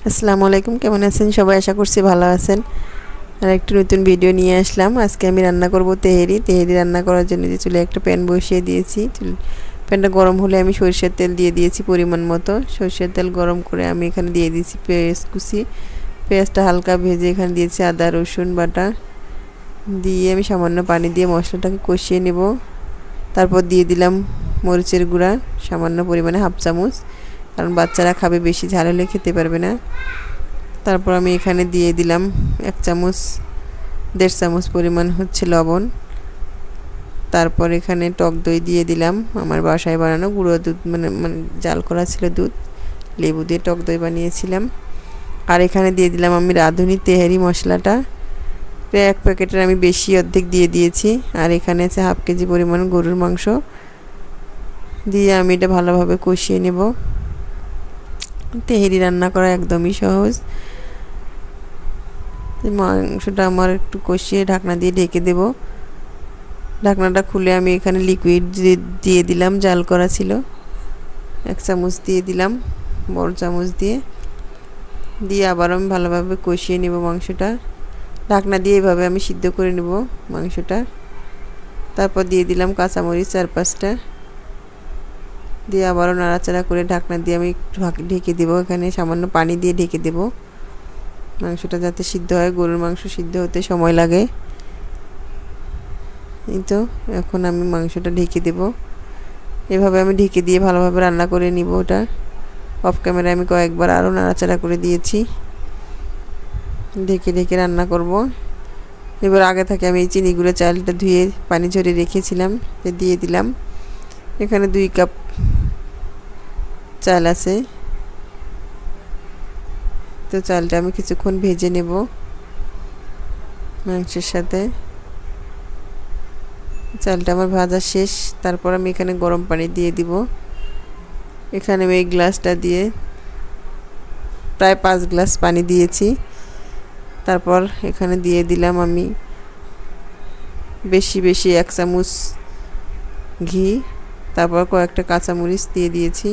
আসসালামু আলাইকুম, কেমন আছেন সবাই? আশা করছি ভালো আছেন। আর একটু নতুন ভিডিও নিয়ে আসলাম। আজকে আমি রান্না করব তেহেরি। রান্না করার জন্য যে চুলে একটা প্যান বসিয়ে দিয়েছি। প্যানটা গরম হলে আমি সরিষার তেল দিয়ে দিয়েছি পরিমাণ মতো। সরিষার তেল গরম করে আমি এখানে দিয়ে দিয়েছি পেঁয়াজ কুচি। পেঁয়াজটা হালকা ভেজে এখানে দিয়েছি আদা রসুন বাটা দিয়ে আমি সামান্য পানি দিয়ে মশলাটাকে কষিয়ে নেব। তারপর দিয়ে দিলাম মরিচের গুঁড়া সামান্য পরিমাণে হাফ চামচ, কারণ বাচ্চারা খাবে, বেশি ঝাল হলে খেতে পারবে না। তারপর আমি এখানে দিয়ে দিলাম 1 চামচ 1.5 চামচ পরিমাণ হচ্ছে লবণ। তারপর এখানে টক দই দিয়ে দিলাম, আমার বাসায় বানানো গুঁড়ো দুধ, মানে জাল করা ছিল দুধ, লেবু দিয়ে টক দই বানিয়েছিলাম। আর এখানে দিয়ে দিলাম আমি রাঁধুনি তেহারি মশলাটা, প্রায় 1 প্যাকেটের আমি বেশি অর্ধেক দিয়ে দিয়েছি। আর এখানে আছে হাফ কেজি পরিমাণ গরুর মাংস দিয়ে আমি এটা ভালোভাবে কষিয়ে নেব। তেহারি রান্না করা একদমই সহজ। মাংসটা আমার একটু কষিয়ে ঢাকনা দিয়ে ঢেকে দেব। ঢাকনাটা খুলে আমি এখানে লিকুইড দিয়ে দিলাম, জাল করা ছিল 1 চামচ দিয়ে দিলাম, বড় চামচ দিয়ে আবার আমি ভালোভাবে কষিয়ে নেব মাংসটা। ঢাকনা দিয়ে এভাবে আমি সিদ্ধ করে নেব মাংসটা। তারপর দিয়ে দিলাম কাঁচামরিচ 4-5টা দিয়ে আবারও নাড়াচাড়া করে ঢাকনা দিয়ে আমি একটু ঢেকে দেবো। এখানে সামান্য পানি দিয়ে ঢেকে দেব মাংসটা যাতে সিদ্ধ হয়। গরুর মাংস সিদ্ধ হতে সময় লাগে। এই তো এখন আমি মাংসটা ঢেকে দেব। এভাবে আমি ঢেকে দিয়ে ভালোভাবে রান্না করে নিব। ওটা অফ ক্যামেরায় আমি কয়েকবার আরও নাড়াচাড়া করে দিয়েছি। ঢেকে ঢেকে রান্না করব। এবার আগে থেকে আমি এই চিনিগুলো চালটা ধুয়ে পানি ঝরিয়ে রেখেছিলাম, দিয়ে দিলাম। এখানে 2 কাপ চাল আছে, তো চালটা আমি কিছুক্ষণ ভেজে নেব মাংসের সাথে। চালটা আমার ভাজা শেষ। তারপর আমি এখানে গরম পানি দিয়ে দিব। এখানে আমি এই গ্লাসটা দিয়ে প্রায় 5 গ্লাস পানি দিয়েছি। তারপর এখানে দিয়ে দিলাম আমি বেশি 1 চামচ ঘি। তারপর কয়েকটা কাঁচামরিচ দিয়ে দিয়েছি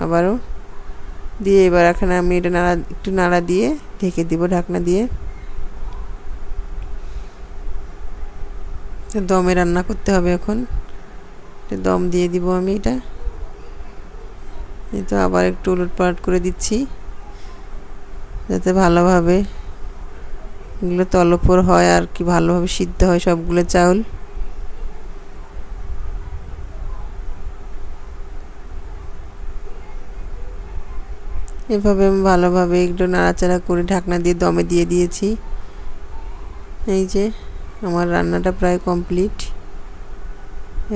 আবারও দিয়ে। এবার এখানে আমি এটা একটু নাড়া দিয়ে ঢেকে দিব ঢাকনা দিয়ে। দমে রান্না করতে হবে। এখন দম দিয়ে দিব আমি এটা। এই তো আবার একটু উলটপালট করে দিচ্ছি যাতে ভালোভাবে এগুলো তলপর হয় আর কি ভালোভাবে সিদ্ধ হয় সবগুলো চাউল। এভাবে আমি ভালোভাবে একটু নাড়াচাড়া করে ঢাকনা দিয়ে দমে দিয়ে দিয়েছি। এই যে আমার রান্নাটা প্রায় কমপ্লিট।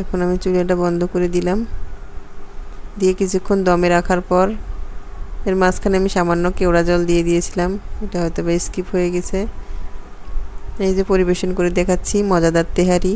এখন আমি চুলাটা বন্ধ করে দিলাম, দিয়ে কিছুক্ষণ দমে রাখার পর এর মাঝখানে আমি সামান্য কেওড়া জল দিয়ে দিয়েছিলাম, এটা হয়তো বা স্কিপ হয়ে গেছে। এই যে পরিবেশন করে দেখাচ্ছি মজাদার তেহারি।